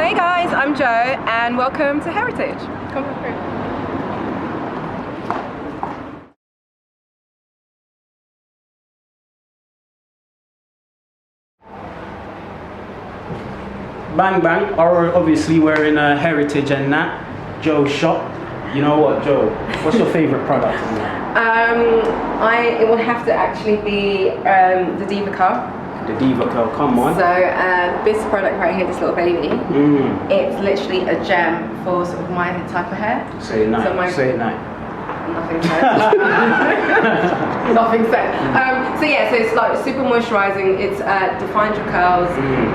Hey guys, I'm Jo and welcome to HAIRitage. Come on through. Bang bang, or obviously we're in a HAIRitage and that. Joe's shop. You know what, Joe? What's your favourite product? It will have to actually be the Diva Curl. The Diva Curl, come on. So this product right here, this little baby, it's literally a gem for sort of my type of hair. Say it nice. So say it nice. Nothing said. Nothing said. So yeah, so it's like super moisturising. It's defines your curls.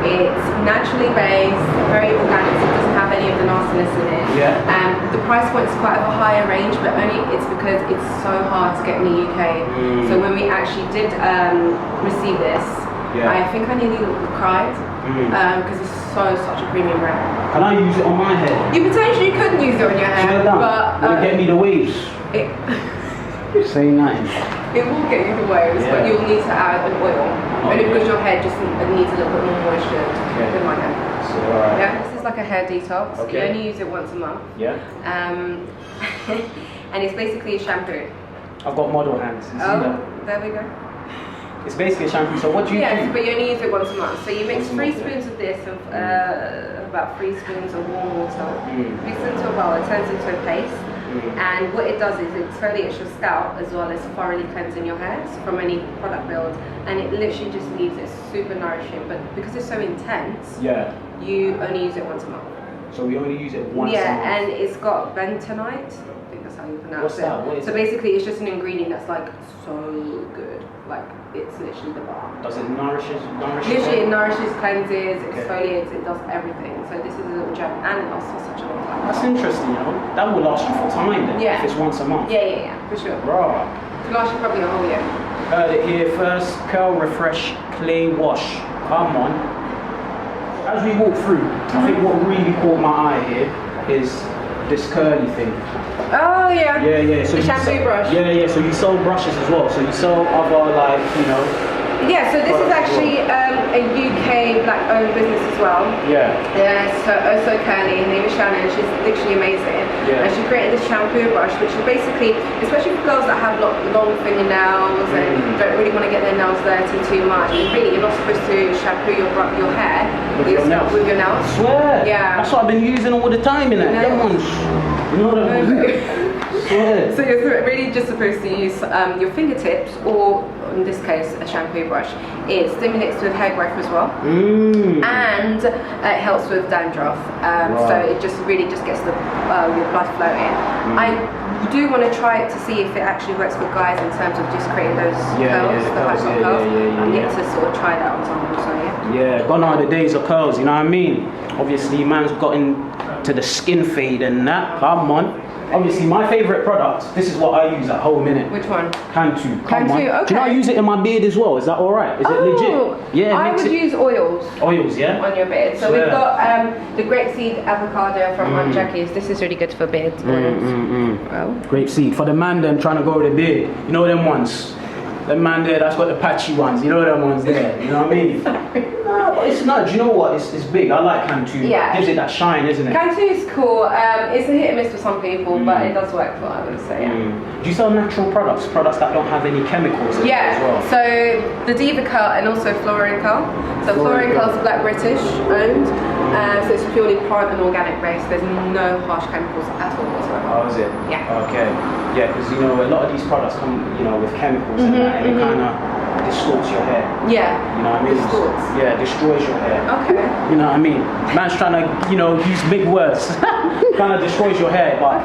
It's naturally based, very organic. So it doesn't have any of the nastiness in it. Yeah. The price point is quite of a higher range, but only it's because it's so hard to get in the UK. So when we actually did receive this, I think I nearly cried because it's such a premium brand. Can I use it on my hair? You potentially could use it on your hair, but will it get me the waves? Say nothing. It will get you the waves, but you'll need to add an oil. Only because your hair just needs a little bit more moisture than my hair. So, alright. Yeah, this is like a hair detox. You only use it once a month. Yeah. And it's basically a shampoo. I've got model hands. You see that? There we go. It's basically a shampoo. So what do you do? Yes, but you only use it once a month. So you mix 3 spoons of this and about 3 spoons of warm water. Mix it into a bowl. It turns into a paste. And what it does is it exfoliates your scalp as well as thoroughly cleansing your hairs from any product build, and it literally just leaves it super nourishing. But because it's so intense, you only use it once a month. So we only use it once a month. Yeah, and it's got bentonite. I think that's how you pronounce What's that? What is so basically, it's just an ingredient that's like so good. Like it's literally the bar. Does it nourish? Literally, it nourishes, cleanses, exfoliates. It does everything. So this is a little gem, and it lasts for such a long time. That's interesting, you know. That will last you for time then. Yeah. If it's once a month. Yeah, for sure. Right. It lasts you probably a whole year. Heard it here first. Curl Refresh Clay Wash. Come on. As we walk through, I think what really caught my eye here is this curly thing. Oh yeah. Yeah. So the shampoo brush. Yeah. So you sell brushes as well. So you sell other Yeah. So this is actually a UK black-owned business as well. Yeah. Yeah. So curly. Her name is Shannon. She's literally amazing. Yeah. And she created this shampoo brush, which is basically, especially for girls that have long fingernails and don't really want to get their nails dirty too much. And really, you're not supposed to shampoo your hair with your nails. I swear. Yeah. That's what I've been using all the time in it. Them ones. You know what I mean? So you're really just supposed to use your fingertips, or in this case a shampoo brush. It stimulates with hair growth as well, and it helps with dandruff. So it just really just gets your blood flowing. I do want to try it to see if it actually works for guys in terms of just creating those curls, the high curls. I need to sort of try that on someone. So yeah, gone are the days of curls. You know what I mean? Obviously, man's got into the skin fade and that. Come on. Obviously, my favourite product, this is what I use at home, innit? Which one? Cantu. Cantu, okay. Do you know I use it in my beard as well? Is that alright? Is it legit? Yeah, I would use oils. Oils, yeah? On your beard. So we've got the grapeseed avocado from Aunt Jackie's. This is really good for beard oils. Well. Grapeseed. For the man them trying to grow the beard. You know them ones? Them man there that's got the patchy ones. You know them ones there. You know what I mean? No, but it's not. Do you know what? It's big. I like Cantu. Yeah. Gives it that shine, isn't it? Cantu is cool. It's a hit and miss for some people, but it does work for others. So yeah. Do you sell natural products that don't have any chemicals in it as well? So the Diva Curl and also Flora & Curl. So Flora & Curl is Black British owned. So it's purely plant and organic based. There's no harsh chemicals at all whatsoever. Oh, is it? Yeah. Okay. Yeah, because you know a lot of these products come, with chemicals and that, and it kind of distorts your hair. Yeah. You know what I mean? Distorts. Yeah, destroys your hair. Okay. You know what I mean? Man's trying to, use big words. Kind of destroys your hair, but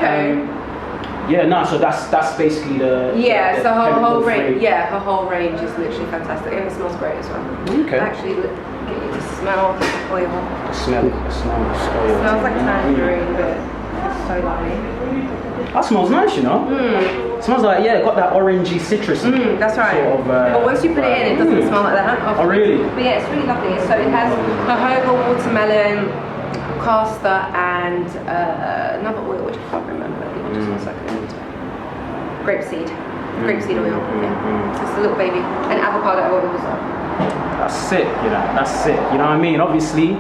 so that's basically the so her whole range. free. Yeah, her whole range is literally fantastic, and it smells great as well. Okay. Actually, get you to smell the oil. The smell oil. It smells like tangerine, but it's so lovely. That smells nice, you know. It smells like got that orangey citrus. That's right. Sort of, but once you put it in, it doesn't smell like that. Oh really? But yeah, it's really lovely. So it has jojoba, watermelon, castor, and another oil which I can't remember. Give me just 1 second. Grapeseed oil. Yeah. Just a little baby, and avocado oil as well. That's sick, That's sick. You know what I mean? Obviously,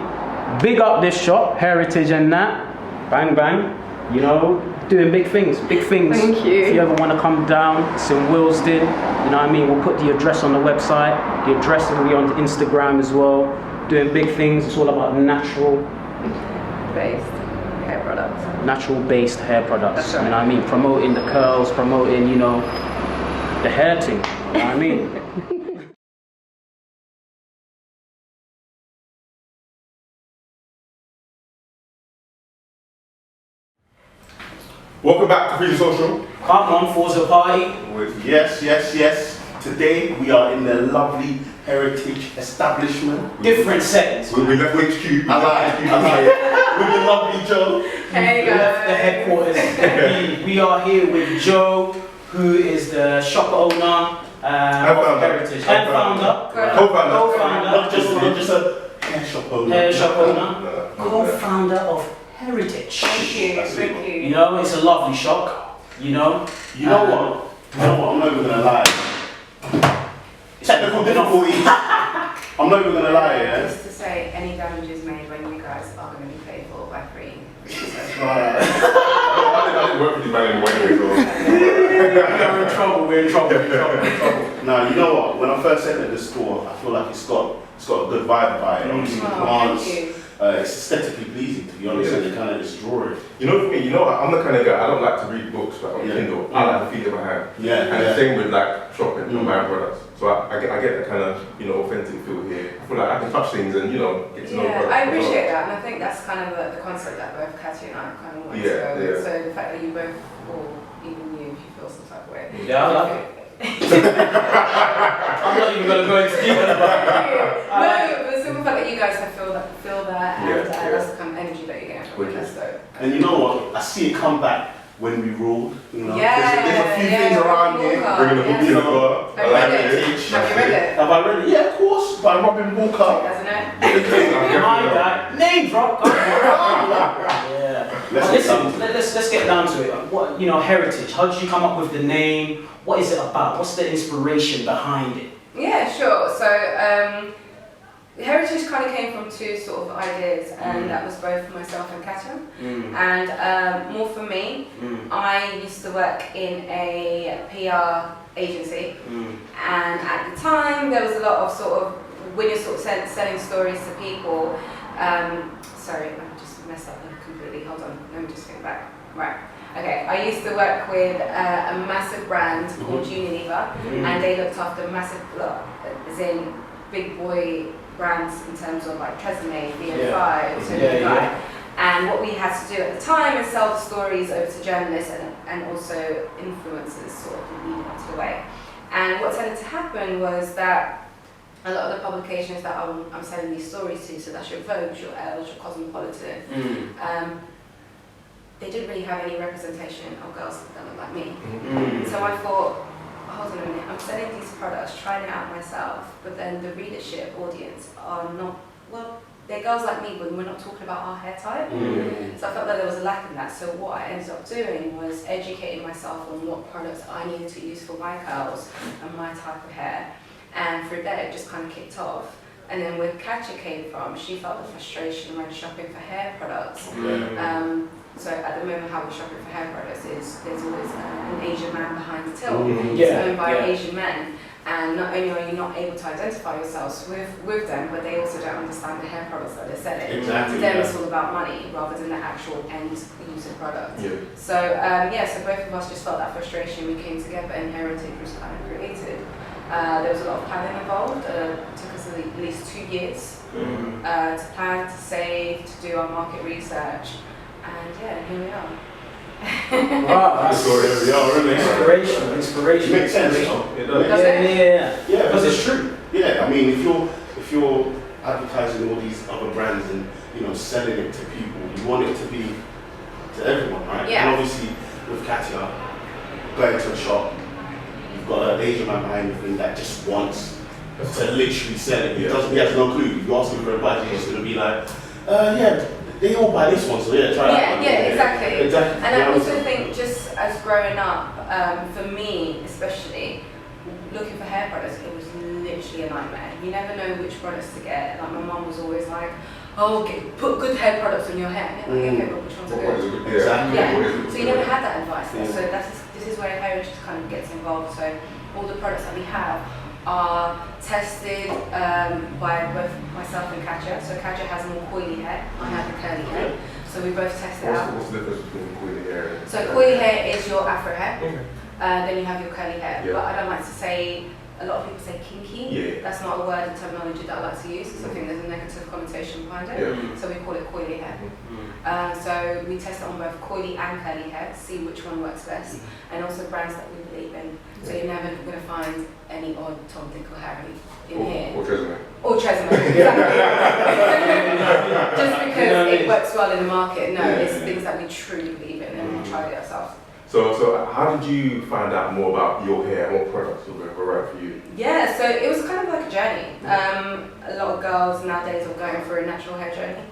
big up this shop, HAIRitage and that. Bang, bang. You know, doing big things. Thank you. If you ever want to come down, it's in Willesden. You know what I mean? We'll put the address on the website. The address will be on Instagram as well. Doing big things. It's all about Based hair products. Natural-based hair products. That's right. You know what I mean? Promoting the curls, promoting, you know, the hair thing. You know what I mean? Welcome back to Freedom Social. Come on, Forza Party. Yes. Today we are in the lovely HAIRitage establishment. Different settings. We left HQ. I like it. With the lovely Joe. Hey We guys. left the headquarters. We are here with Joe, who is the shop owner of HAIRitage. And founder. Co-founder. Not just a hair shop owner. Hair shop owner. Co-founder of HAIRitage. Thank you. You know, it's a lovely shop. You know. You know what? I'm not even gonna lie. Technical difficulties. I'm not even gonna lie, yeah. Just to say, any damages made when you guys are going to be paid for by free. I didn't work with you man anyway, so. We're in trouble. Now, you know what? When I first entered the store, I feel like it's got a good vibe about it. Obviously, the plants. Thank you. It's aesthetically pleasing, to be honest, and you kind of just draw it. You know, for me, I'm the kind of guy, I don't like to read books like on Kindle. I like to feel it in my hand. And the same with like shopping and buying products. So I get that kind of, you know, authentic feel here. I feel like I can touch things and, you know, get to know products. I appreciate that, and I think that's kind of the concept that both Katia and I kind of want to go with. So the fact that you both, or even you, if you feel some type of way. Yeah, I love it. I'm not even going to go into detail about it. No, the simple fact that you guys have feel that, and that's the kind of energy that you're getting from it. That's dope. And you know what? I see it come back when we ruled. You know, Yeah, there's a few things around here. Bringing the book in the bar. Have you read it? Have you read it? Have I read it? Yeah, of course. By Robin Walker. Doesn't it? My guy, name drop. Listen, let's get down to it. What, you know, HAIRitage. How did you come up with the name? What is it about? What's the inspiration behind it? Yeah, sure. So HAIRitage kind of came from two sort of ideas, and that was both myself and Katia. And more for me, I used to work in a PR agency, and at the time there was a lot of sort of, when you're sort of selling stories to people, sorry, I just messed up completely, hold on, let me just think back. Right, okay, I used to work with a massive brand called Unilever, and they looked after massive, as in big boy brands in terms of like Tresemme, VO5, and what we had to do at the time is sell the stories over to journalists and also influencers sort of leading up to the way. And what tended to happen was that a lot of the publications that I'm selling these stories to, so that's your Vogue, your Elle, your Cosmopolitan, they didn't really have any representation of girls that look like me. So I thought, hold on a minute, I'm selling these products, trying it out myself, but then the readership audience are not, well, they're girls like me, but we're not talking about our hair type. So I felt that there was a lack in that. So what I ended up doing was educating myself on what products I needed to use for my curls and my type of hair. And through that, it just kind of kicked off. And then where Katia came from, she felt the frustration when shopping for hair products. So at the moment, how we're shopping for hair products is there's always an Asian man behind the till. It's owned by Asian men. And not only are you not able to identify yourselves with them, but they also don't understand the hair products that they're selling. Exactly. To them, it's all about money rather than the actual end user product. So so both of us just felt that frustration. We came together, and HAIRitage was kind of created. There was a lot of planning involved. It took us at least 2 years to plan, to save, to do our market research, and here we are. Wow, that's really inspiration. Makes sense. Does it? Yeah, because it's true. Yeah, I mean, if you're advertising all these other brands and selling it to people, you want it to be to everyone, right? Yeah. And obviously with Katia, going to a shop, you've got an Asian man behind the thing that just wants to literally sell it. He has no clue. If you ask him for advice, he's just gonna be like, they all buy this one, so try that one. Exactly. Exactly. And I also think, just as growing up, for me especially, looking for hair products, it was literally a nightmare. You never know which products to get. Like my mum was always like, oh, okay, put good hair products on your hair. Yeah, like, okay, but which ones are good? Exactly. Yeah. So you never had that advice. So this is where HAIRitage kind of gets involved. So all the products that we have are tested by both myself and Katja. So Katja has more coily hair, I have the curly hair. So we both test it out. What's the difference between coily hair and... So coily hair is your afro hair, Okay. then you have your curly hair. Yeah. But I don't like to say, a lot of people say kinky. Yeah. That's not a word and terminology that I like to use, because I think there's a negative connotation behind it. Yeah. So we call it coily hair. So we test it on both coily and curly hair, see which one works best, and also brands that we believe in. So you're never going to find any odd Tom, Dick or Harry in here. Or Tresemme. Or Tresemme, exactly. Just because it works well in the market, no, it's things that we truly believe in and we tried it ourselves. So how did you find out more about your hair and what products were right for you? Yeah, so it was kind of like a journey. A lot of girls nowadays are going through a natural hair journey,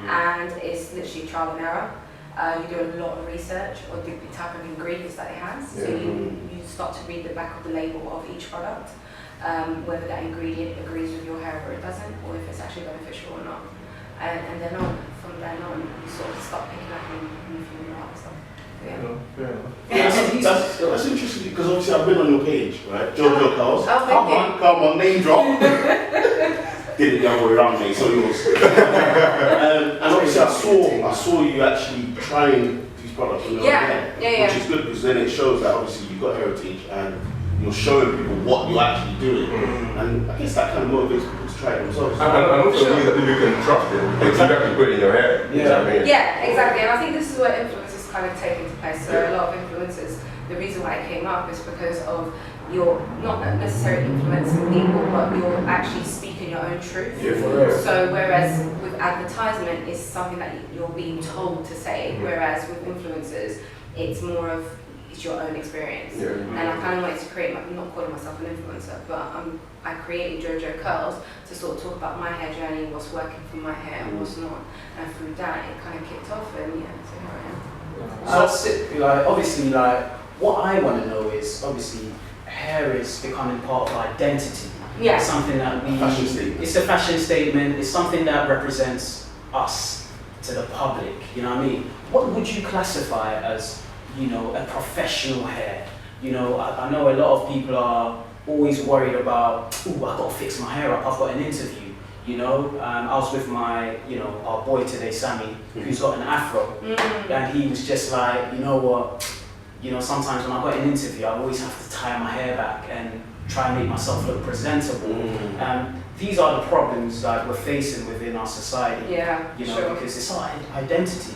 and it's literally trial and error. You do a lot of research on the type of ingredients that it has. So you start to read the back of the label of each product, whether that ingredient agrees with your hair or it doesn't, or if it's actually beneficial or not. And then from then on, you sort of start picking up and feeling out stuff. Yeah. That's interesting, because obviously I've been on your page, right? Jojo Curls. Oh, come on, name drop. Did it the other way around, mate, so yours. And obviously I saw you actually trying these products on your hair, which is good, because then it shows that obviously you've got heritage and you're showing people what you're actually doing. And I guess that kind of motivates people to try it themselves. And also means that people can trust it. Because you actually put it in your hair. Yeah, exactly. And I think this is where influencers kind of take into place. So a lot of influencers, the reason why it came up is because of you're not necessarily influencing people, but you're actually speaking your own truth. So whereas with advertisement, it's something that you're being told to say, whereas with influencers, it's more of your own experience. And I kind of wanted to create, I'm not calling myself an influencer, but I created Jojo Curls to sort of talk about my hair journey, what's working for my hair and what's not. And through that, it kind of kicked off, and so here I am. So obviously, what I want to know is, obviously, hair is becoming part of identity. Yeah. It's something that Fashion statement. it's a fashion statement, it's something that represents us to the public, you know what I mean? What would you classify as, a professional hair? I know a lot of people are always worried about, I've got to fix my hair up, I've got an interview. I was with my, our boy today, Sammy, who's got an afro, and he was just like, you know what, sometimes when I've got an interview, I always have to tie my hair back and try and make myself look presentable. These are the problems that we're facing within our society. Because it's our identity.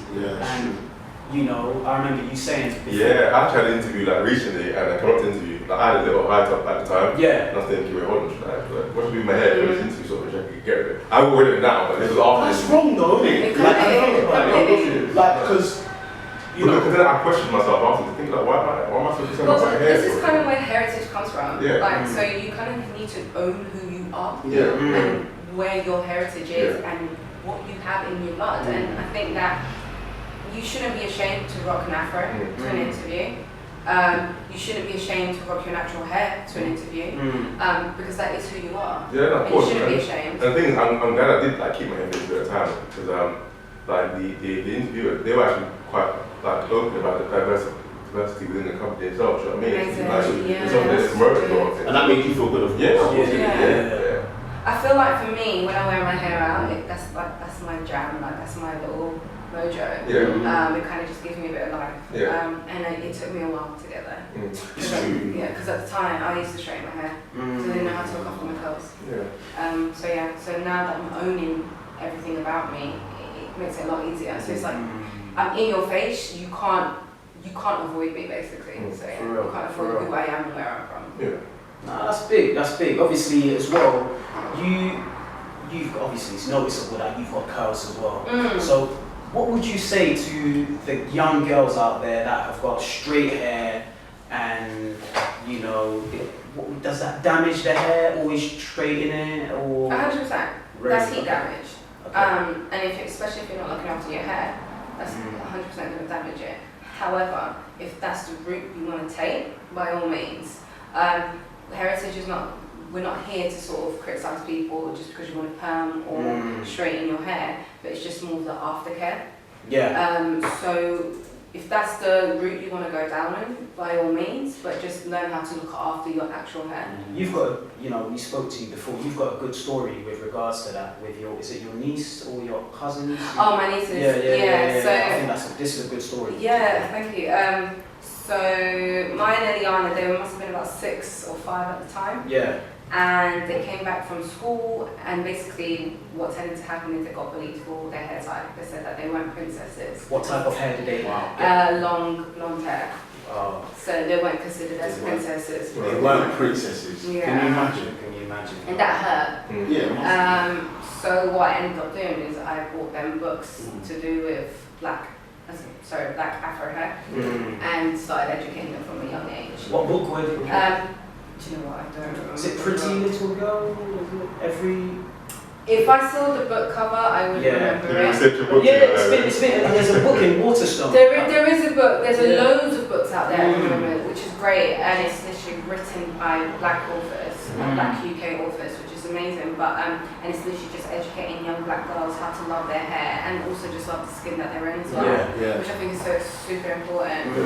I remember you saying before. Yeah, I tried to interview recently, and I came up to interview. I had a little write up at the time. Yeah. And I was thinking, wait, hold on, what should I do with my hair for this interview so I could get rid of it? I will rid of it now, but this was after. That's wrong though, isn't it? Because because then I questioned myself after, thinking why am I supposed to send my hair? This is kind of where heritage comes from. Yeah. So you kind of need to own who you are Yeah. and where your heritage is and what you have in your blood. And I think that you shouldn't be ashamed to rock an afro to an interview. You shouldn't be ashamed to rock your natural hair to an interview, because that is who you are. Yeah, no, of course. You shouldn't be ashamed. And the thing is, I'm glad I did keep my hair fixed at the time, because the interviewer, they were actually quite open about the diversity within the company itself. You know what I mean? It's something that's promoted a lot of things. And that made you feel good, of course. Yeah. I feel like for me, when I wear my hair out, that's my jam. That's my little mojo. It kind of just gives me a bit of life. And it took me a while to get there. Because at the time I used to straighten my hair, so I didn't know how to look after my curls. So now that I'm owning everything about me, it makes it a lot easier. So it's like I'm in your face. You can't avoid me basically. So you can't avoid who I am and where I'm from. No, that's big. Obviously, as well, you've got, obviously it's noticeable that you've got curls as well. So what would you say to the young girls out there that have got straight hair and, does that damage their hair, always straighten it, or? 100%. That's heat damage. Okay. And especially if you're not looking after your hair, that's 100% going to damage it. However, if that's the route you want to take, by all means. Heritage is not we're not here to sort of criticise people just because you want to perm or straighten your hair, but it's just more of the aftercare. Yeah. So if that's the route you want to go down in, by all means, but just learn how to look after your actual hair. You've got, you know, we spoke to you before, you've got a good story with regards to that with your, is it your niece or your cousin? Oh, my nieces. Yeah. So I think this is a good story. Yeah, thank you. So mine and Liana, they must have been about 6 or 5 at the time. Yeah. And they came back from school, and basically what tended to happen is they got bullied for their hair type. They said that they weren't princesses. What type of hair did they want? Long blonde hair. Oh. So they weren't considered as princesses. They weren't princesses. Yeah. Can you imagine? Can you imagine? And that hurt. Yeah. So what I ended up doing is I bought them books to do with black Afro hair, and started educating them from a young age. What book were you? Do you know what? I don't remember. Is it Pretty Little Girl? If I saw the book cover, I would remember it. It's been. There's a book in Waterstone. There is a book. There's loads of books out there at the moment, which is great, and it's literally written by black authors, black UK authors, which is amazing. But and it's literally just educating young black girls how to love their hair and also just love the skin that they're in as well, which I think is so super important.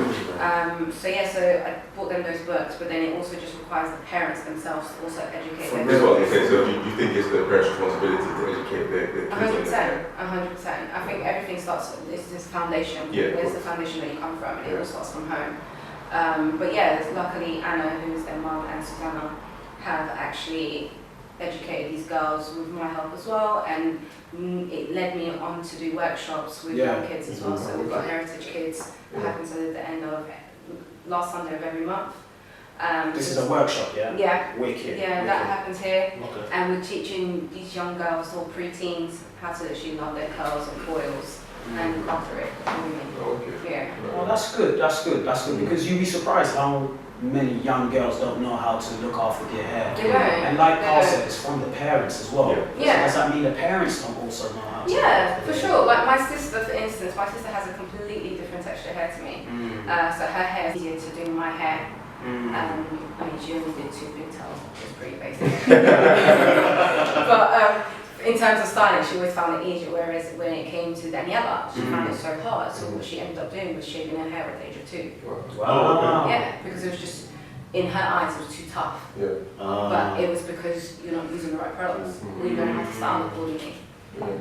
So I bought them those books, but then it also just requires the parents themselves to also educate their kids. So do you think it's the parents' responsibility to educate their kids? 100%. I think everything starts. This foundation. Where's the foundation that you come from? And it all starts from home. But yeah, luckily Anna, who's their mum, and Susanna have actually educated these girls with my help as well, and it led me on to do workshops with young kids as well. So we've got HAIRitage Kids that happens at the end of last Sunday of every month. This is a workshop, yeah? Yeah. Wicked. Yeah, that happens here. Okay. And we're teaching these young girls or preteens how to actually love their curls and coils and butter it. Yeah. Well, that's good. That's good because you'd be surprised how many young girls don't know how to look after their hair. They don't. And like Carl said, it's from the parents as well. Yeah. So does that mean the parents don't also know how to? Yeah, for sure. Like my sister, for instance, my sister has a completely different texture hair to me. So her hair is easier to do my hair. I mean, she only did 2 pigtails, which is pretty basic. But in terms of styling, she always found it easier, whereas when it came to Daniela, she found it so hard. So what she ended up doing was shaving her hair at the age of 2. Wow. Yeah, because it was just, in her eyes, it was too tough. But it was because you're not using the right products, or you don't know how to style accordingly.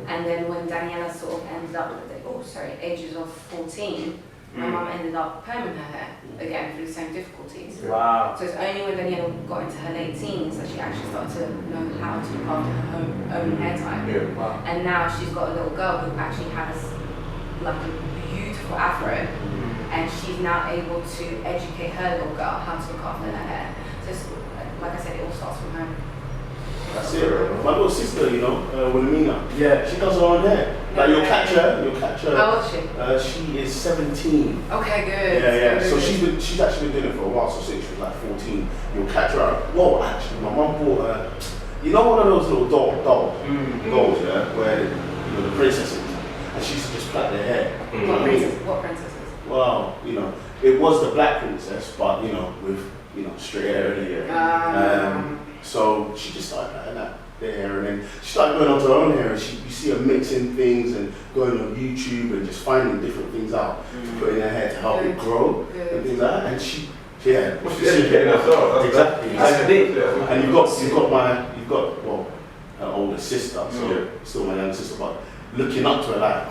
And then when Daniela sort of ended up at the ages of 14, my mum ended up perming her hair again through the same difficulties. Wow. So it's only when Daniela got into her late teens that she actually started to know how to look after her own hair type. Wow. And now she's got a little girl who actually has like a beautiful afro, and she's now able to educate her little girl how to look after her hair. So it's, like I said, it all starts from home. That's it. My little sister, Wilhelmina. Yeah. She does her own hair. Like you'll catch her. How old is she? She is 17. Okay, good. Yeah. Good. So she's actually been doing it for a while. So since she was like 14, you'll catch her out. Well, actually, my mum bought her. One of those little dolls, yeah, where the princesses, and she used to just plait their hair. What princesses? Well, it was the black princess, but with straight hair in the so she just started plaiting their hair, and then she started going on to her own hair, and you see her mixing things and going on YouTube and just finding different things out to put in her hair to help it grow and things like that. And she's educating herself. Exactly. That's big. And you've got her older sister, so still my younger sister, but looking up to her like,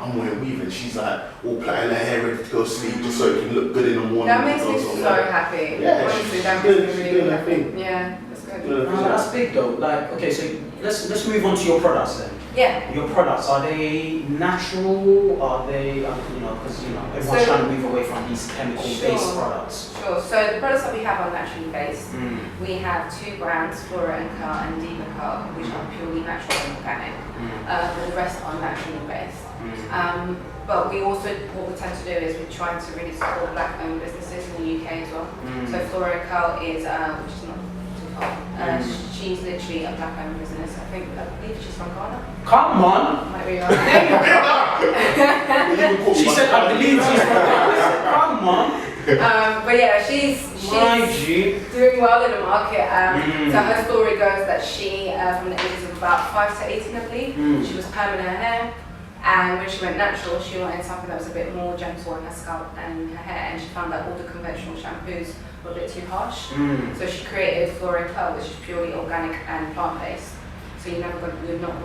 I'm wearing weave, and she's like all plaiting her hair ready to go sleep just so it can look good in the morning. That makes me so happy. Yeah, honestly, she's that makes me really doing her happy. thing. Yeah, that's good. That's big though. Like, okay, so let's move on to your products then. Yeah. Your products, are they natural? Are they, because everyone's trying to move away from these chemical-based products. Sure. So the products that we have are naturally based. We have 2 brands, Flora and Curl and Diva Curl, which are purely natural and organic. But the rest are naturally based. But we also, what we tend to do is we try to really support black-owned businesses in the UK as well. So Flora and Curl is, which is not too far. She's literally a black-owned business. I believe she's from Ghana. Come on! Might be wrong. She said, I believe she's from Ghana. Come on! But yeah, she's doing well in the market. So her story goes that she, from the ages of about 5 to 18, I believe, she was perming her hair. And when she went natural, she wanted something that was a bit more gentle on her scalp and her hair, and she found that all the conventional shampoos were a bit too harsh. So she created Flora & Curl, which is purely organic and plant-based. So you're not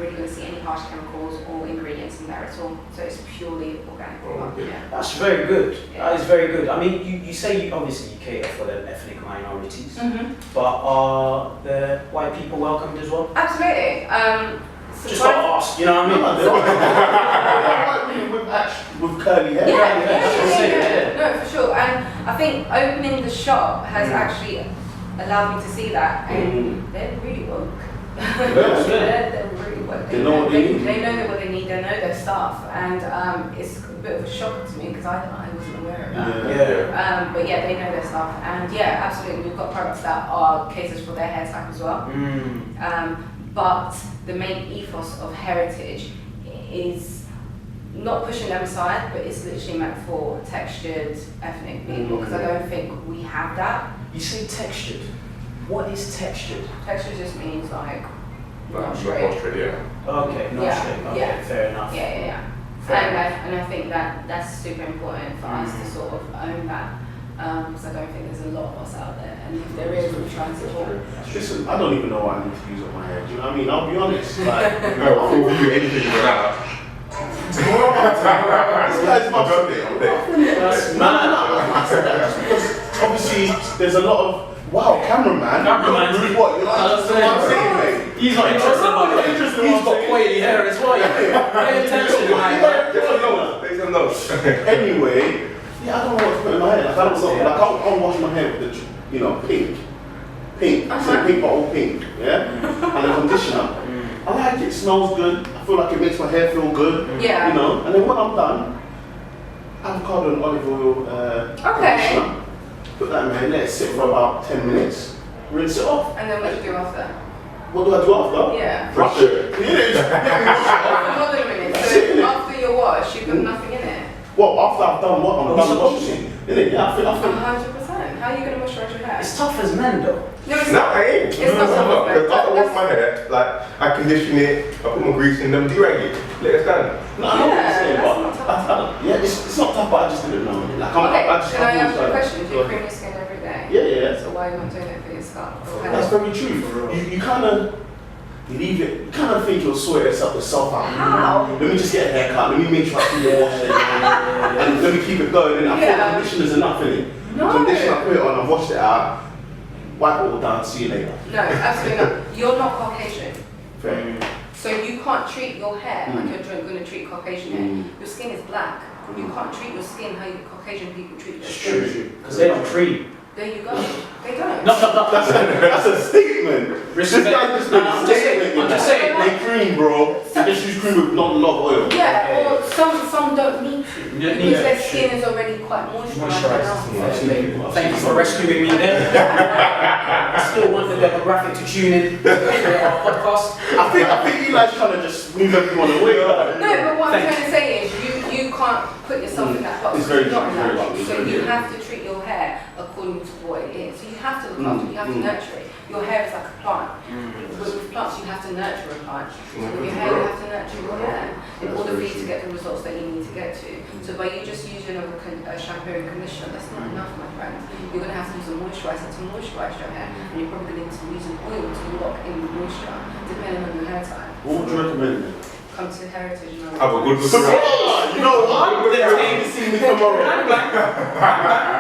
really going to see any harsh chemicals or ingredients in there at all. So it's purely organic. That's very good. Yeah. That is very good. I mean, you say you cater for the ethnic minorities, but are the white people welcomed as well? Absolutely. Just got to ask, you know what I mean? with curly hair. Yeah. No, for sure. And I think opening the shop has actually allowed me to see that, and they're really woke. They're really woke. They know what they need. They know what they need. They know their stuff, and it's a bit of a shock to me because I wasn't aware of that. But yeah, they know their stuff, and yeah, absolutely, we've got products that are catered for their hair type as well. But the main ethos of HAIRitage is not pushing them aside, but it's literally meant for textured ethnic people, because I don't think we have that. You say textured. What is textured? Textured just means like Not straight. straight, Okay, not straight. Okay, fair enough. And I think that's super important for us to sort of own that. Because I don't think there's a lot of us out there, and if there is, we're trying to support. Listen, I don't even know what I need to use on my hair. Do you know what I mean? I'll be honest. Like, no, for you, anything you want this guy's my That's mad. Just because obviously there's a lot of cameraman. What? You know what I'm saying, mate? He's not interested about it. He's got coily hair as well. Pay attention, man. Anyway. Yeah, I don't know what to put in my hair. Like, I don't know. Like, I'll wash my hair with the, pink. So pink bottle pink, and a conditioner. I like it. Smells good. I feel like it makes my hair feel good. Yeah. You know. And then when I'm done, avocado and olive oil conditioner. Put that in my hair. Let it sit for about 10 minutes. Rinse it off. And then what do you do after? What do I do after? Yeah. Brush it. Hold on a minute. So after your wash, you put nothing in it. Well, after I've done what I'm done washing, innit? Yeah, I feel. 100%. How are you going to moisturize your hair? It's tough as men, though. No, it's No, not. I ain't. It's not tough as men. Because after I wash my hair, like, I condition it, I put my grease in them, derang it, let it stand. No, I know what you're saying, but it's not tough, but I just didn't know. Like, can I ask you a question? Do you cream your skin every day? Yeah. So why are you not doing it for your scalp? That's very true. You kind of leave it. You kind of think you'll sort yourself out. How? Let me just get a haircut. Let me make sure I keep it washed and let me keep it going. And I thought conditioner's enough in it. No. Conditioner, I put it on. I washed it out. Wipe it all down. See you later. No, absolutely not. You're not Caucasian. Fair. So you can't treat your hair like you're going to treat Caucasian hair. Your skin is black. You can't treat your skin how you Caucasian people treat their skin. True. Because they don't cream. There you go. They don't. No. That's a statement. Respect. I'm just saying. They cream, bro. They just use cream with not a lot of oil. Yeah, or some don't need to because their skin is already quite moisturized. Thank you for rescuing me there. I still want the demographic to tune in to our podcast. I think Eli's trying to just move everyone away. No, but what I'm trying to say is you can't put yourself in that box. It's very Not in that true. box. So you have to treat your hair according to what it is. So you have to look after it, you have to nurture it. Your hair is like a plant. With plants, you have to nurture a plant. So with your hair, you have to nurture your hair in order for you to get the results that you need to get to. So by you just using a shampoo and conditioner, that's not enough, my friend. You're going to have to use a moisturizer to moisturize your hair, and you're probably going to need to use an oil to lock in the moisture, depending on your hair type. What would you recommend? Come to HAIRitage and Have a good look. You know what? You're see me tomorrow.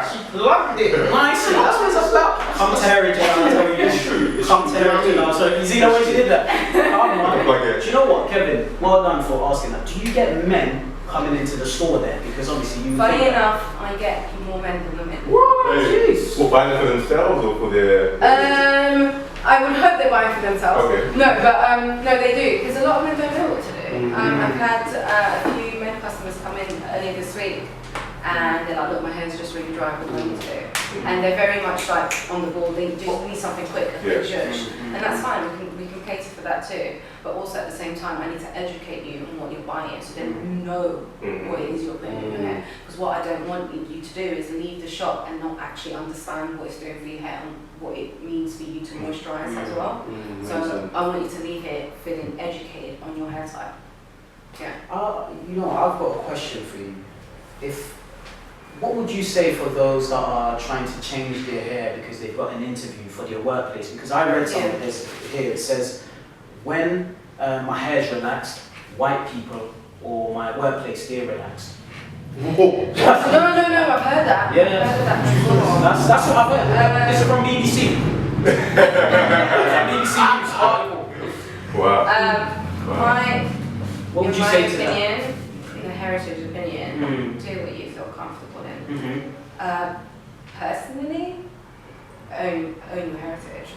She loved it nicely. That's what it's about. Come to HAIRitage, I'll tell you. It's true. Come to HAIRitage, I'll tell you. You see the way she did that? Come on. Do you know what, Kevin? Well done for asking that. Do you get men coming into the store there? Because obviously you. Funny enough, I get more men than women. What? Jeez. Well, buying it for themselves or for their... I would hope they buy it for themselves. Okay. No, but no, they do, because a lot of them don't know what to do. I've had a few men customers come in earlier this week and they're like, look, my hair's just really dry, what do I need to do? And they're very much like on the ball, they just need something quick, a quick zhuzh. And that's fine, we can cater for that too. But also at the same time, I need to educate you on what you're buying so then you know what it is you're putting in your hair. Because what I don't want you to do is leave the shop and not actually understand what it's doing for your hair and what it means for you to moisturise as well. So I want you to leave here feeling educated on your hair type. Yeah. You know, I've got a question for you. What would you say for those that are trying to change their hair because they've got an interview for their workplace? Because I read something here, it says, when my hair's relaxed, white people or my workplace, they're relaxed. No, I've heard that. Yeah, I've heard that before. That's what I've heard. This is from BBC. BBC News article. Wow. What would you say to that? In the HAIRitage opinion, do what you feel comfortable in. Personally, own your heritage.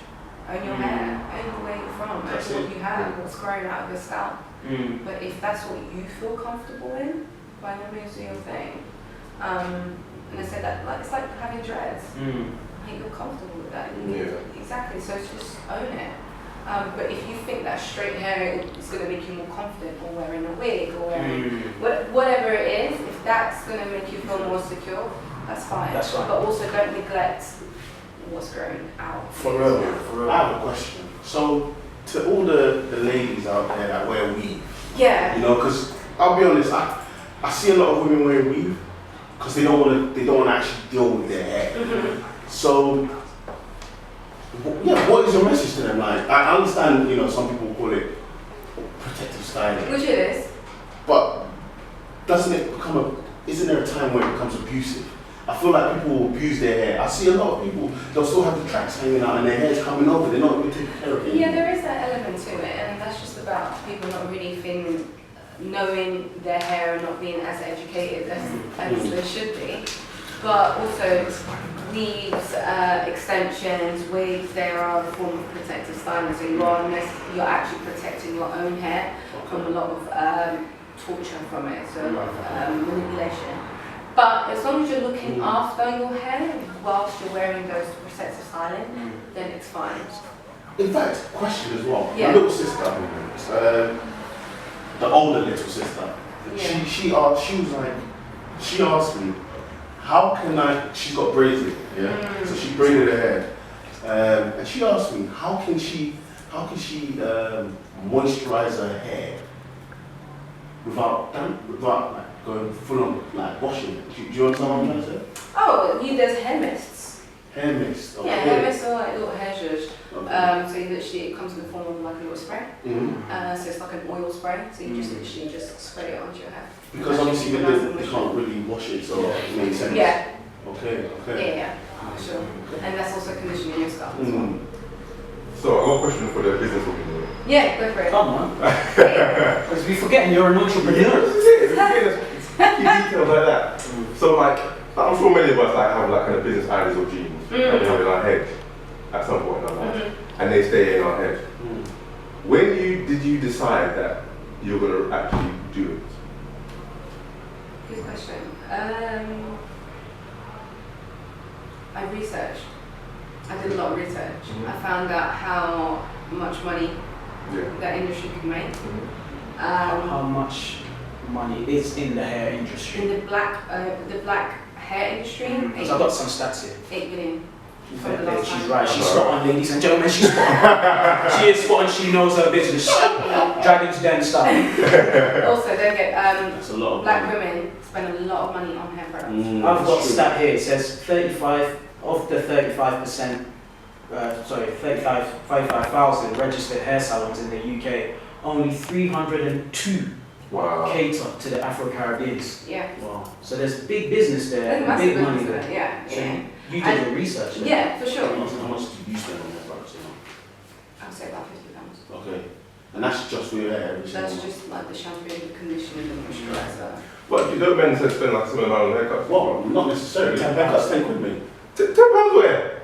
Own your hair, own where you're from, own what you have, what's growing out of your scalp. But if that's what you feel comfortable in, by no means do your thing. And I said that, like, it's like having dreads. I think you're comfortable with that. Exactly, so just own it. But if you think that straight hair is going to make you more confident, or wearing a wig, or wearing whatever it is, if that's going to make you feel more secure, that's fine. That's fine. But also don't neglect what's growing out. For real. I have a question. So, to all the ladies out there that wear weave, you know, because I'll be honest, I see a lot of women wearing weave because they don't want to actually deal with their hair. So, what is your message to them? Like, I understand, you know, some people call it protective styling, which it is, but isn't there a time where it becomes abusive? I feel like people will abuse their hair. I see a lot of people, they'll still have the tracks hanging out and their hair's coming over, they're not really taking care of it. Yeah, there is that element to it, and that's just about people not really knowing their hair and not being as educated as they should be. But also, weaves, extensions, wigs, they are a form of protective styling. So you're actually protecting your own hair from a lot of torture from it, so a lot of manipulation. But as long as you're looking after your hair whilst you're wearing those protective styling, then it's fine. In fact, question as well. My little sister, the older little sister, she asked me, how can she's got braids in, so she braided her hair, and she asked me, how can she moisturize her hair without like going full on like washing it? Do you understand what I'm trying to say? Oh, there's hair mists. Hair mist. Okay. Yeah, hair mists are like little hair zhuzh. So it comes in the form of like a little spray. So it's like an oil spray. So you just literally spread it onto your hair. Because obviously they can't really wash it, so it makes sense. Yeah. Okay. Yeah, for sure. And that's also conditioning your scalp as well. So I got a question for the business woman. Yeah, go for it. Come on. Because we're forgetting you're an entrepreneur. Key details like that. So like, I'm sure many of us like have like kind of business ideas or dreams that we have in our head at some point in our life, and they stay in our head. When did you decide that you're going to actually do it? Good question. I researched. I did a lot of research. I found out how much money that industry could make. How much money is in the hair industry? In the black hair industry, Because I've got some stats here. 8 billion. She's right. She's spot on, ladies and gentlemen. She's spot on. She is spot on. She knows her business. Dragons Den stuff. Also, don't get That's a lot of black money. women spend a lot of money on hair products. I've got a stat here. It says 35 of the 35%. 35,000 registered hair salons in the UK. Only 302 cater to the Afro-Caribbeans. Yeah. Wow. So there's big business there, There's big massive money business there. there. Yeah. You did your research there. Yeah, for sure. How much do you spend on your products? I'll say about £50. Okay. And that's just for your hair? That's just like the shampoo, the conditioner, the moisturizer. But you don't men spend like a similar amount on haircuts? Well, not necessarily. Haircuts 10 quid, mate. £10 where?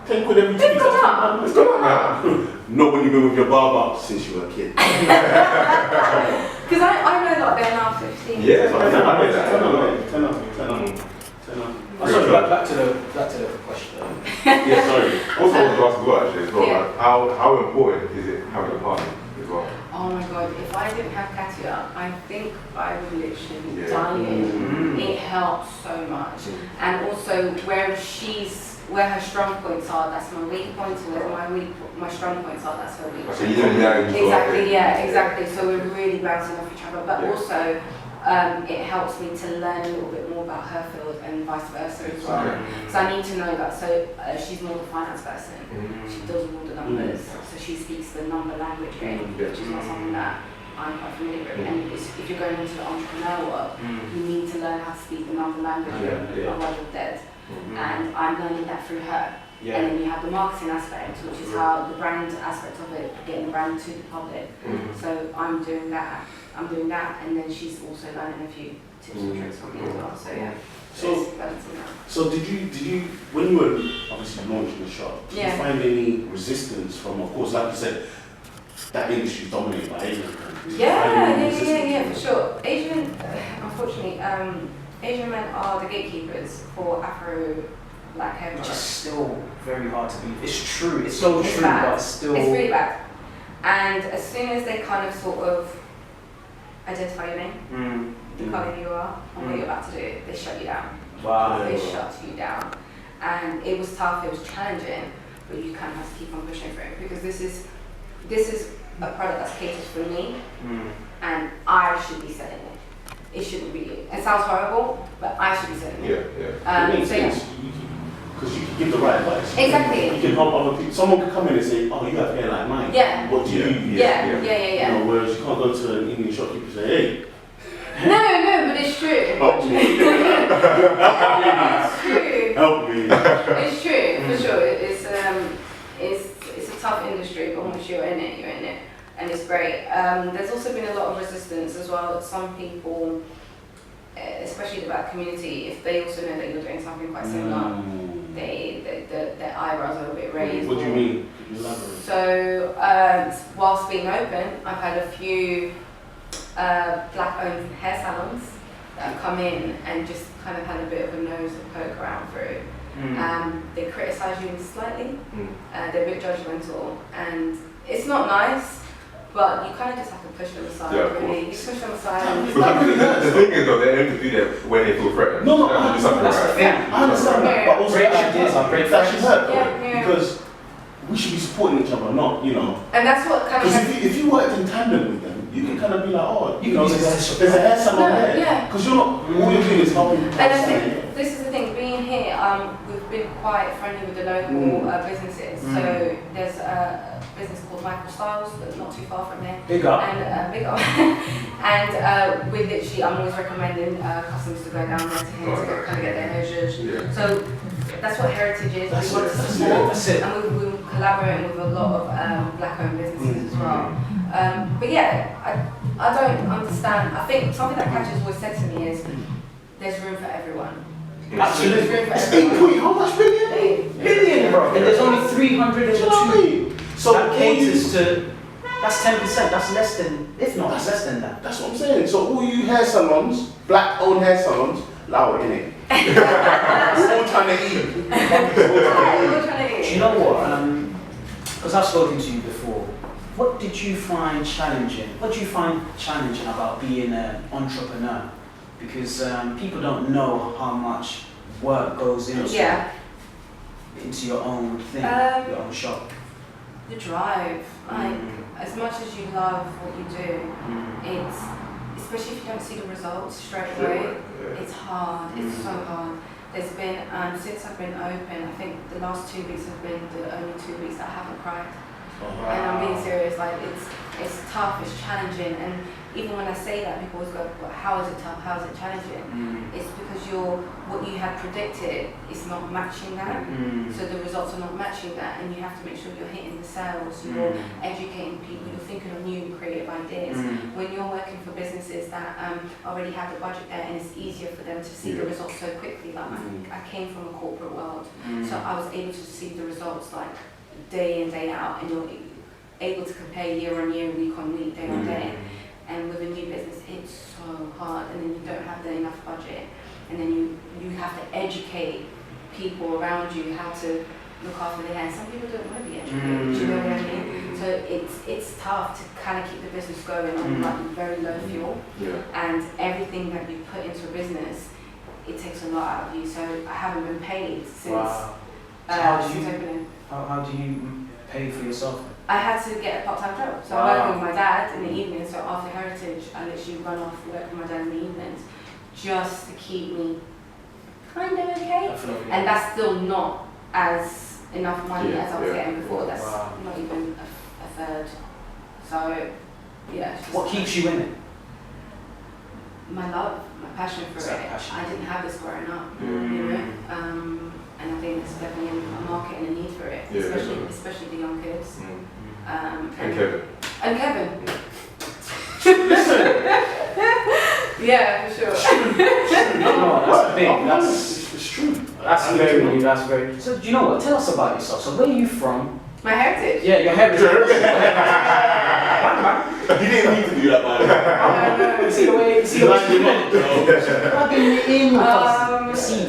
10 quid every 2 weeks. It's gone up now. Not when you've been with your barber since you were a kid. Because I know that they're now 15. Yeah, I made that. 10 up. have Katia, I think I would literally be dying. It helps so much. And also where her strong points are, that's my weak points, and where my strong points are, that's her weak points. Exactly, yeah, exactly. So we're really bouncing off each other, but also it helps me to learn a little bit more about her field and vice versa as well. So I need to know that. So she's more the finance person. She does all the numbers. So she speaks the number language game, which is not something that I'm quite familiar with. And if you're going into the entrepreneur world, you need to learn how to speak the number language game, otherwise you're dead. And I'm learning that through her. And then you have the marketing aspect, which is how the brand aspect of it, getting the brand to the public. So I'm doing that, and then she's also learning a few tips and tricks from me as well. So yeah. So did you when you were obviously launching the shop, did you find any resistance from, of course, like you said, that industry is dominated by Asian countries? Yeah, for sure. Unfortunately, Asian men are the gatekeepers for Afro-Black hair Which is products. still very hard to believe. It's true, it's so true, but still... It's really bad. And as soon as they kind of sort of identify your name, the colour you are, and what you're about to do, they shut you down. Wow. They shut you down. And it was tough, it was challenging, but you kind of have to keep on pushing through, because this is a product that's catered for me, and I should be selling it. It shouldn't be you. It sounds horrible, but I should be selling it. It makes sense. Because you can give the right advice. Exactly. You can help other people. Someone could come in and say, oh, you have hair like mine. Yeah. What do you use? Yeah. You know, whereas you can't go to an Indian shopkeeper and say, hey. No, but it's true. Help me. It's true. Help me. It's true, for sure. It's a tough industry, but once you're in it, you're in it. And it's great. There's also been a lot of resistance as well. Some people, especially the black community, if they also know that you're doing something quite similar, their eyebrows are a bit raised. What do you mean? Could you elaborate? So, whilst being open, I've had a few black-owned hair salons that have come in and just kind of had a bit of a nose and poke around through. They criticise you slightly. They're a bit judgmental, and it's not nice. But you kind of just have to push them aside, really. You push them aside. The thing is, though, they aim to do that when they feel threatened. No, that's the thing. I understand that, but also that should hurt, because we should be supporting each other, not, you know. And that's what kind of. Because if you worked in tandem with them, you can kind of be like, oh, you know, there's a hair salon there. Yeah. Because you're not, all you're doing is helping. And I think this is the thing, being here, we've been quite friendly with the local businesses. So there's a business called Michael Styles, that's not too far from here. Big up. And big up. And with literally, I'm always recommending customers to go down there to him to kind of get their hair zhuzhed. So that's what HAIRitage is. We want to support, and we're collaborating with a lot of black-owned businesses as well. But yeah, I don't understand. I think something that Katya's always said to me is, there's room for everyone. Absolutely. It's 8 point, how much billion? Billion, bro. And there's only 302. So that caters to, that's 10%, that's less than, if not, that's less than that. That's what I'm saying. So all you hair salons, black-owned hair salons, allow it, innit? We're all trying to eat. Do you know what? Because I've spoken to you before. What did you find challenging? What do you find challenging about being an entrepreneur? Because people don't know how much work goes into your own thing, your own shop. The drive, like as much as you love what you do, it's, especially if you don't see the results straight away, it's hard, it's so hard. There's been, since I've been open, I think the last 2 weeks have been the only 2 weeks that I haven't cried. And I'm being serious, like it's tough, it's challenging, and even when I say that, people always go, well, how is it tough, how is it challenging? It's because what you had predicted is not matching that, so the results are not matching that, and you have to make sure you're hitting the sales, you're educating people, you're thinking of new creative ideas. When you're working for businesses that already have the budget there, and it's easier for them to see the results so quickly, like I came from a corporate world, so I was able to see the results like day in, day out, and you're able to compare year on year, week on week, day on day. And with a new business, it's so hard, and then you don't have enough budget, and then you have to educate people around you how to look after their hair. Some people don't want to be educated, do you know what I mean? So so it's tough to kind of keep the business going on like very low fuel. And everything that you put into a business, it takes a lot out of you. So I haven't been paid since since opening. How do you pay for yourself? I had to get a part-time job. So I work with my dad in the evenings. So after HAIRitage, I literally run off work with my dad in the evenings just to keep me kind of okay. Definitely. And that's still not as enough money as I was getting before. That's not even a third. So yeah. What keeps you in it? My love, my passion for it. I didn't have this growing up, you know. And I think there's definitely a market and a need for it, especially the young kids. And Kevin. And Kevin. Yeah, for sure. No, that's big. It's true. That's very. So do you know what? Tell us about yourself. So where are you from? My heritage. Yeah, your heritage. He didn't need to do that, man. See the way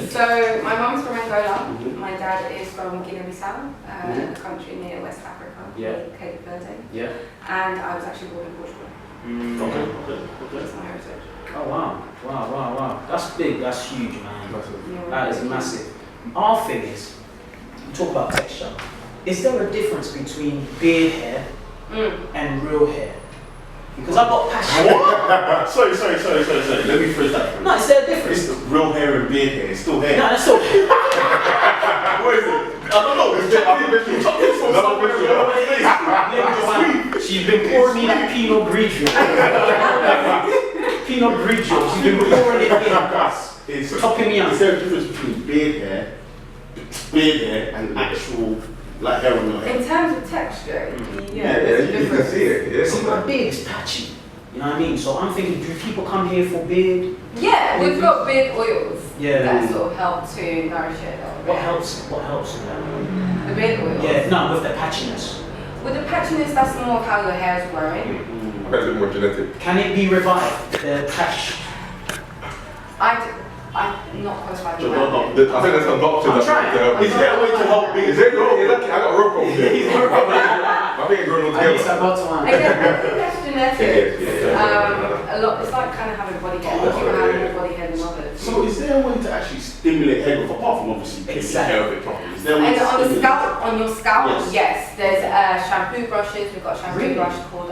So my mom's from Angola. My dad is from Guinea-Bissau, a country near West Africa, Cape Verde. Yeah. And I was actually born in Portugal. Okay. That's my heritage. Oh wow. That's big, that's huge, man. That is massive. Our thing is, we talk about texture. Is there a difference between beard hair and real hair? Because I've got passion. What? Sorry. Let me phrase that. No, is there a difference? It's real hair and beard hair. It's still hair. No, that's still hair. What is it? I don't know. She's been pouring me that Pinot Grigio. Pinot Grigio. She's been pouring it in. It's topping me up. Is there a difference between beard hair and actual like hair on your head? In terms of texture, you can see it. See, my beard's patchy. You know what I mean? So I'm thinking, do people come here for beard? Yeah, we've got beard oils that sort of help to nourish it. What helps with that? The beard oils? Yeah, no, with the patchiness. With the patchiness, that's more of how your hair is growing. I bet it's a bit more genetic. Can it be revived, the patch? I'm not qualified I with think there's some doctors I'm trying. Is there a way to help beard? Is there no? I got a rope over there. I think it's growing all I think that's genetic. A lot. It's like kind of having body hair. Some people have more body hair than others. So is there a way to actually stimulate hair growth apart from obviously taking care of it properly? Is there a way And to on stimulate your scalp, Yes. there's shampoo brushes. We've got a shampoo brush called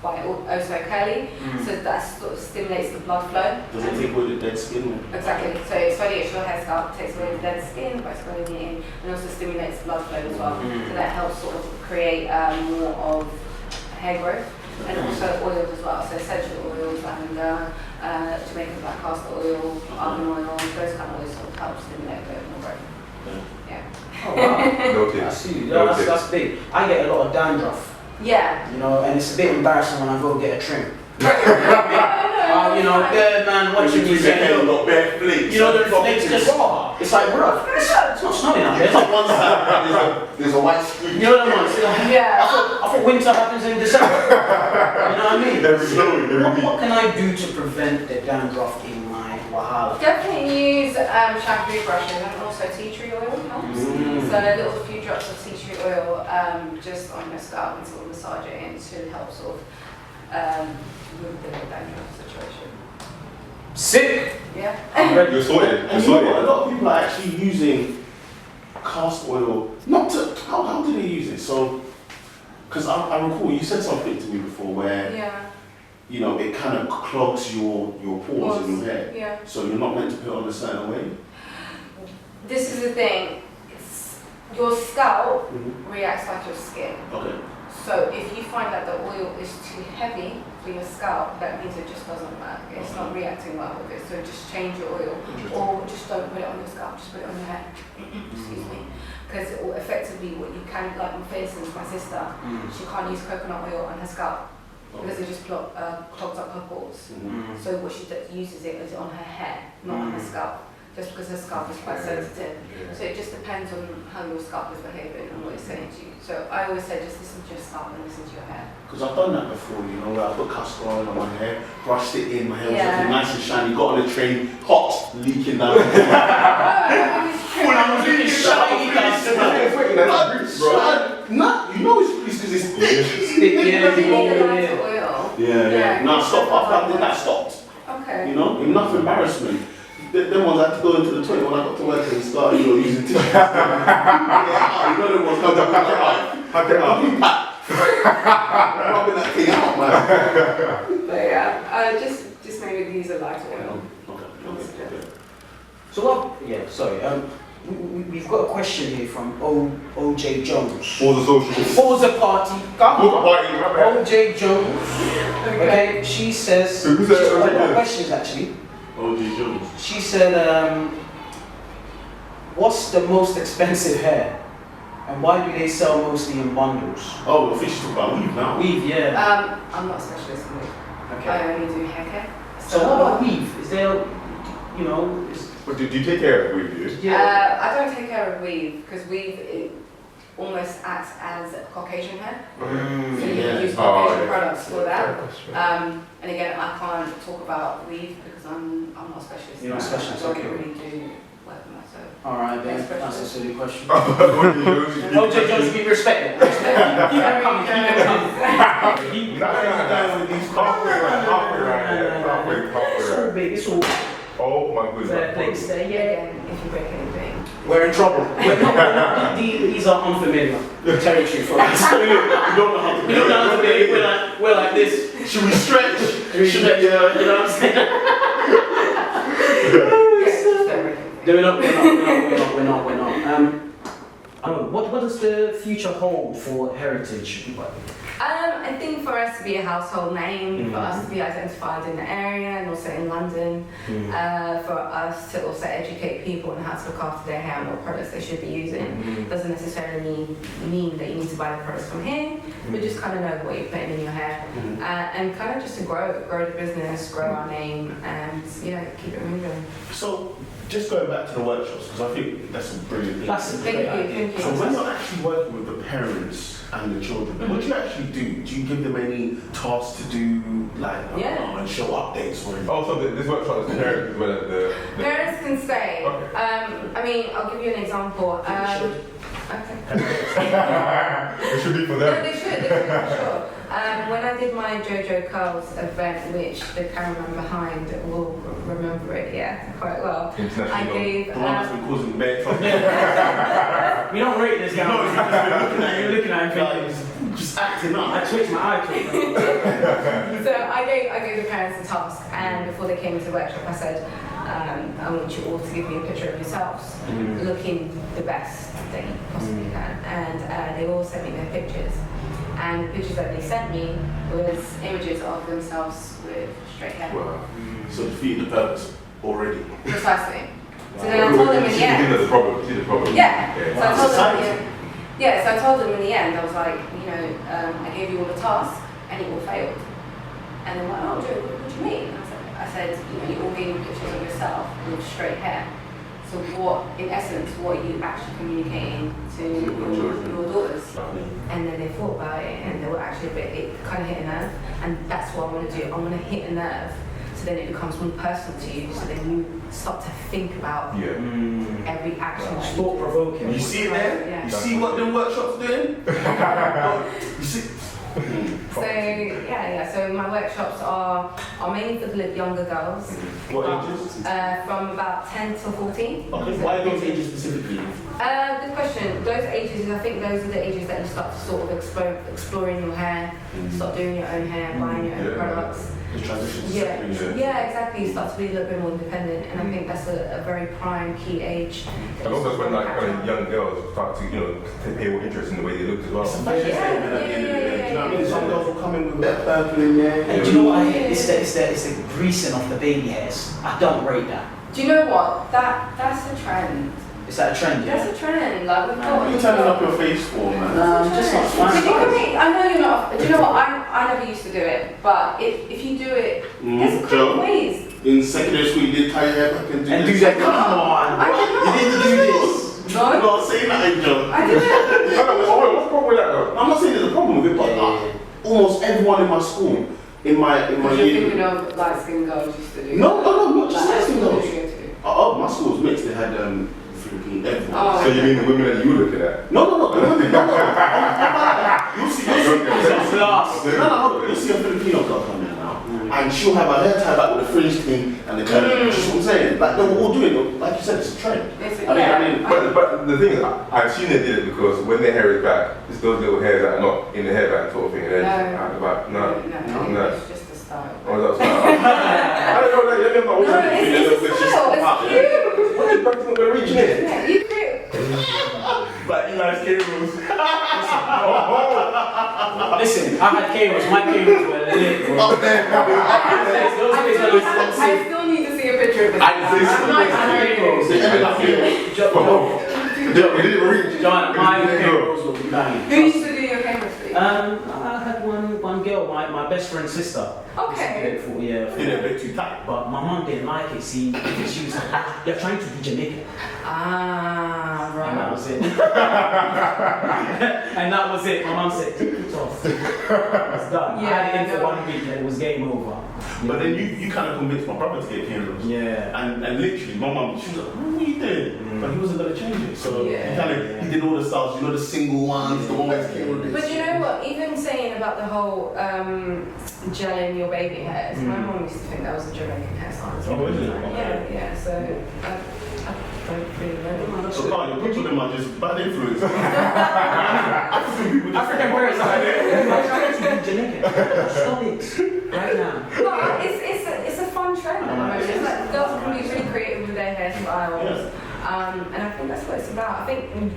by Jojo Curls. So that sort of stimulates the blood flow. Does it take away the dead skin? Exactly. So it exfoliates your hair scalp, takes away the dead skin by exfoliating it in, and also stimulates blood flow as well. So that helps sort of create more of hair growth, and also oils as well. So essential oils, lavender, Jamaican black castor oil, argan oil, those kind of oils sort of help stimulate a bit more growth. Yeah. Oh wow. Noted. I see. That's big. I get a lot of dandruff. Yeah. You know, and it's a bit embarrassing when I go get a trim. You know, bare man watching me say, you know, bare flakes. You know, the flakes just raw. It's like, bro, it's not snowing out there. One side, there's a white streak. You know the ones? Yeah. I thought winter happens in December. You know what I mean? What can I do to prevent the dandruff in my wahala? Definitely use shampoo brushes and also tea tree oil helps. So a few drops of tea tree oil just on your scalp and sort of massage it in to help sort of with the dandruff situation. Sick! Yeah. You're sorted. And you know what? A lot of people are actually using castor oil. Not to how do they use it? So, because I recall you said something to me before where you know it kind of clogs your pores in your hair. Yeah. So you're not meant to put it on a certain way. This is the thing. Your scalp reacts like your skin. Okay. So if you find that the oil is too heavy for your scalp, that means it just doesn't work. It's not reacting well with it. So just change your oil, or just don't put it on your scalp. Just put it on your hair. Excuse me, because it will effectively what you can, like for instance, my sister, she can't use coconut oil on her scalp because it just clogs up her pores. So what she uses it is on her hair, not on her scalp. Just because her scalp is quite sensitive. So it just depends on how your scalp is behaving and what it's saying to you. So I always say just listen to your scalp and listen to your hair. Because I've done that before, you know, where I put castor oil on my hair, brushed it in, my hair was looking nice and shiny, got on the train, hot, leaking down. Full on leaking shiny. You know, it's because it's You need a lighter oil. Yeah. No, stop. I think that stopped. Okay. You know, enough embarrassment. Them ones I had to go into the toilet when I got to work and start, using tissue. You know them ones come up. Hack it up. Rubbing that thing out, man. But yeah, just maybe use a lighter oil. Okay. So sorry. We've got a question here from OJ Jones. For the social. For the party. OJ Jones. Okay. She says. She's got a lot of questions actually. OJ Jones. She said, what's the most expensive hair? And why do they sell mostly in bundles? Oh, the fish talk about weave now. Weave, yeah. I'm not a specialist in weave. Okay. I only do hair care. So what about weave? Is there, But do you take care of weave? Yeah. I don't take care of weave because weave it almost acts as Caucasian hair. So you can use Caucasian products for that. And again, I can't talk about weave because I'm not a specialist. You're not a specialist, I okay. don't really do work for myself. Alright then, that's a silly question. OJ Jones, keep respecting. Keep them coming, keep them coming. Keep going with these halfway It's all big, it's all Oh my goodness. fair place there, yeah. Again, if you break anything. We're in trouble. These are unfamiliar territory for us. We don't know how to We don't know how to be, we're like this. Should we stretch? You know what I'm saying? No, we're not. What does the future hold for Heritage? I think for us to be a household name, for us to be identified in the area and also in London, for us to also educate people on how to look after their hair and what products they should be using, doesn't necessarily mean that you need to buy the products from here, but just kind of know what you're putting in your hair, and kind of just to grow the business, grow our name, and keep it moving. So, just going back to the workshops, because I think that's a brilliant thing. That's a Thank you. So when you're actually working with the parents and the children, what do you actually do? Do you give them any tasks to do, like, and show updates or anything? Oh, so this workshop is the parents as well as the... Parents can stay. Okay. I mean, I'll give you an example. Okay. It should be for No, them. they should for sure. When I did my Jojo Curls event, which the cameraman behind will remember it, quite well. I gave. The one that's been causing bad trouble. We don't rate this guy. You're looking at him thinking, just acting up. I twitched my eye. So I gave the parents a task, and before they came to the workshop, I said, I want you all to give me a picture of yourselves, looking the best that you possibly can. And they all sent me their pictures. And the pictures that they sent me was images of themselves with straight hair. Wow. So defeating the purpose already. Precisely. So then I told them in the end. You see the problem. Yeah. So I told them. Society. So I told them in the end. I was like, I gave you all the tasks, and it all failed. And they're like, oh, Joe, what do you mean? And I said, you all gave me pictures of yourself with straight hair. So in essence, what are you actually communicating to your daughters? And then they thought about it, and they were actually it kind of hit a nerve. And that's what I want to do. I want to hit a nerve, so then it becomes more personal to you. So then you start to think about every action. Thought provoking. You see it there? Yeah. You see what the workshops doing? You see? So my workshops are mainly for the younger girls. What ages? From about 10 to 14. Okay, why those ages specifically? Good question. Those ages, I think those are the ages that you start to sort of exploring your hair, start doing your own hair, buying your own products. The transition. Yeah, exactly. You start to be a little bit more independent, and I think that's a very prime key age. And also when young girls start to pay more interest in the way they look as well. It's a fashion statement at the end of the day. Do you know what I mean? Some girls will come in with that purple in there. And do you know what I hate? It's the greasing of the baby hairs. I don't rate that. Do you know what? That's a trend. Is that a trend? That's a trend. Like we've got. What are you turning up your face for, man? I'm just not fine. I know you're not. Do you know what? I never used to do it, but if you do it, there's great ways. In secondary school, you did tie your hair back and do that. Come on. I did not. You didn't do this. No. I'm not saying that, Joe. I didn't. What's wrong with that though? I'm not saying there's a problem with it, but almost everyone in my school, in my You're year. thinking of light skinned girls used to do. No, not just light skinned girls. Who did you go to? Oh, my school was mixed. They had freaking everyone. Oh. So you mean the women that you were looking at? No. You'll see Class. No, you see a Filipino girl come in now, and she'll have her hair tied back with a fringe thing and the curly. Just what I'm saying. Like, they're all doing it. Like you said, it's a trend. But the thing is, I've seen they did it because when their hair is back, it's those little hairs that are not in the hairband sort of thing. And then out the back. No. It's just a style. Oh, that's style. I don't know, like, It's cute. What are you practicing with reaching it? Yeah, you create. But Eli's K-Rose. Listen, I had K-Rose, my K-Rose were lit, bro. I still need to see a picture of this. John, my K-Rose will be banging. Who used to do your cameras for you? I had one girl, my best friend's sister. Okay. Did it a bit too tight. But my mom didn't like it, see, because she was like, you're trying to be Jamaican. Ah, right. And that was it. And that was it. My mom said, take it off. It's done. Yeah, I had it in for 1 week and it was game over. But then you kind of convinced my brother to get K-Rose. Yeah. And literally, my mum, she was like, what are you doing? But he wasn't going to change it. So Yeah. he did all the styles, you know, the single ones, the one with K-Rose. But you know what? Even saying about the whole gelling your baby hairs, my mom used to think that was a Jamaican hairstyle as well. Oh, is it? Yeah. So I don't really know. So Carl, your picture of them are just bad influence. African parents. I'm trying to be Jamaican. Stop it. Right now. But it's a fun trend at the moment. It's like girls can be really creative with their hairstyles. And I think that's what it's about. I think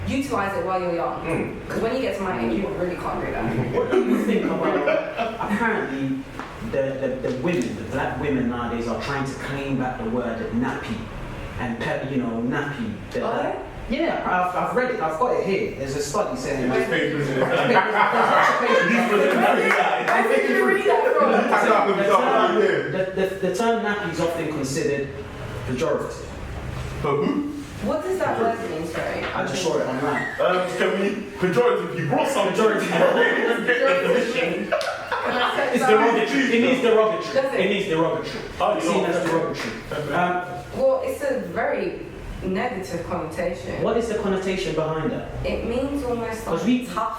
utilize it while you're young. Because when you get to my age, you really can't do that. What do you think about, apparently, the women, the black women nowadays are trying to claim back the word nappy. And, nappy. Are they? Yeah, I've read it. I've got it here. There's a study saying There's papers in it. I think you read that from. The term nappy is often considered pejorative. What does that word mean, sorry? I just saw it online. Can we pejorative? You brought some pejorative. It's derogatory. It needs derogatory. Does it? It needs derogatory. Oh, It's seen as derogatory. Well, it's a very negative connotation. What is the connotation behind that? It means almost Because like tough.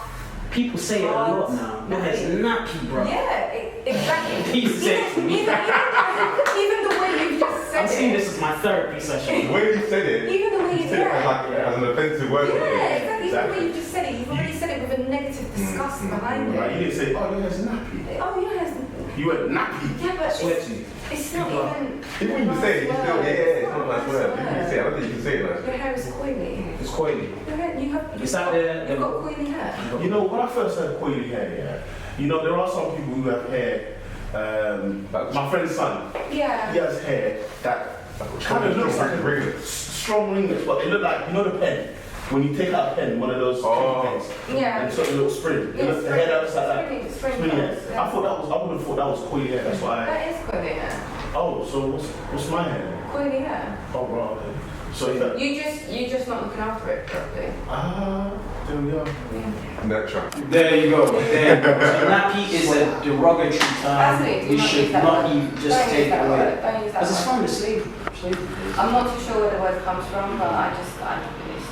people say it a lot now. No, it's nappy, bro. Yeah, exactly. He said to me. Even the way you just said I'm seeing it. this as my therapy session. The way you said it, Even the way you said said it it. as an offensive word. Yeah, exactly. Even the way you just said it, you've already said it with a negative disgust behind Right, you it. didn't say, oh, your hair's nappy. Oh, yeah. You went nappy. Yeah, but Swear to you. it's not even. Even when you say it, you still, it's not a nice word. Even when you say it, I don't think you can say it nice. Your hair is coily. It's coily. Is that You've got coily hair. You know, when I first heard coily hair, you know, there are some people who have hair. My friend's son, Yeah. he has hair that kind of looks like regular. strong ringlets, but they look like, you know, the pen. When you take out a pen, one of those pens, Yeah. and sort of little spring. Yeah, The hair that looks like that. spring Spring hair. curls, yeah. I would have thought that was coily hair. That's why. That is coily hair. Oh, so what's my hair? Coily hair. Oh, right. Okay. So is that? You just not looking after it properly. There we are. Natural. There you go. There you go. So nappy is a derogatory term. Absolutely. We do should use that not word. even just Don't take use it that away. word. Don't use that Because it's word. from the slave. I'm not too sure where the word comes from, but it's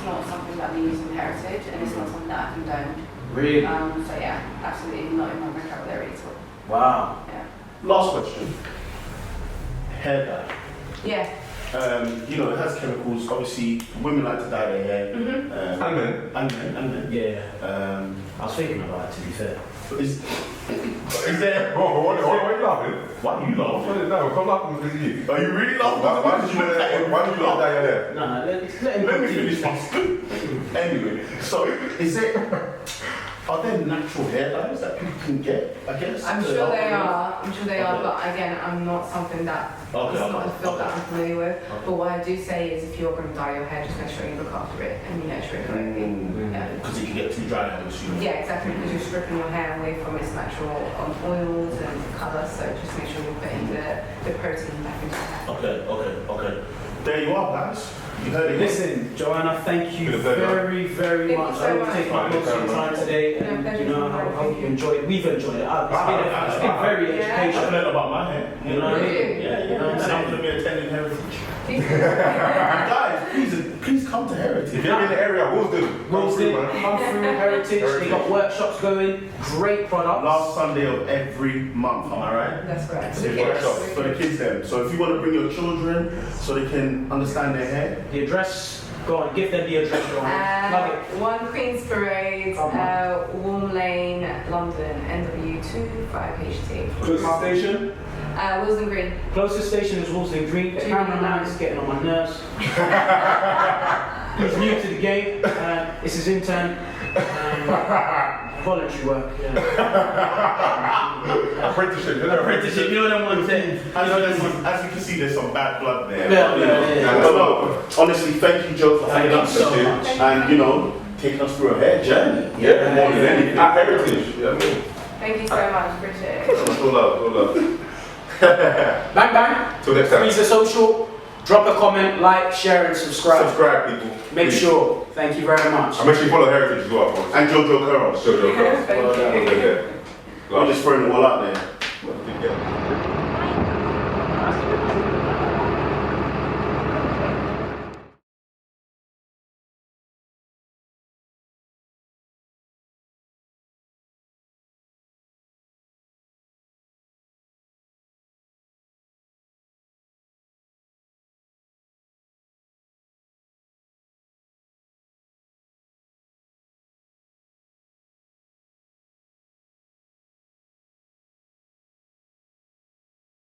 not something that we use in heritage, and it's not something that I condone. Really? So yeah, absolutely not in my vocabulary at all. Wow. Yeah. Last question. Hair dye. Yeah. You know, it has chemicals. Obviously, women like to dye their hair. Mhm. And men. Yeah. Um, I was thinking about it, to be fair. is there? Oh, why are you laughing? Why are you laughing? No, come laughing because of you. Are you really laughing? Why did you laugh at your hair? No, let him Let me continue. finish my scoop. Anyway, so are there natural hair dyes that people can get? I guess. I'm to sure help they them? are. I'm sure they are, but again, I'm not something that it's not a field that I'm familiar with. But what I do say is, if you're going to dye your hair, just make sure you look after it and you nurture it correctly. Yeah. Because it can get too dry, I'm assuming. Yeah, exactly, because you're stripping your hair away from its natural oils and colour, so just make sure you're putting the protein back into the hair. Okay. There you are, guys. You heard it. Listen, Joanna, thank you very, very much. I hope you take up lots of your time today, and you know, I hope you enjoyed it. We've enjoyed it. It's been very educational. I've learned about my hair. You know what I mean? Yeah, you know. And I'm going to be attending Heritage. Guys, please come to Heritage. If you're in the area, Willesden, come through Heritage. They got workshops going. Great product. Last Sunday of every month, am I right? That's right. So workshops for the kids then. So if you want to bring your children so they can understand their hair. The address, go on, give them the address, Joanna. 1 Queen's Parade, Warm Lane, London, NW2 5HT. Closest station? Willesden Green. Closest station is Willesden Green. The cameraman is getting on my nerves. He's new to the game. It's his intern. Voluntary work. Yeah. Apprenticeship. Apprenticeship. You know what I'm saying? As you can see, there's some bad blood there. Yeah. No, honestly, thank you, Joe, for hanging out so with much. and you know, taking us through a hair journey. Yeah, more than anything. At Heritage. You know what I mean? Thank you so much. Appreciate it. All love. Bang bang. Till next time. Please, the social. Drop a comment, like, share, and subscribe. Subscribe, people. Make sure. Thank you very much. And make sure you follow Heritage as well, folks. And Jojo Curls. Jojo Curls. Thank you. I'm just throwing it all out there. Yeah.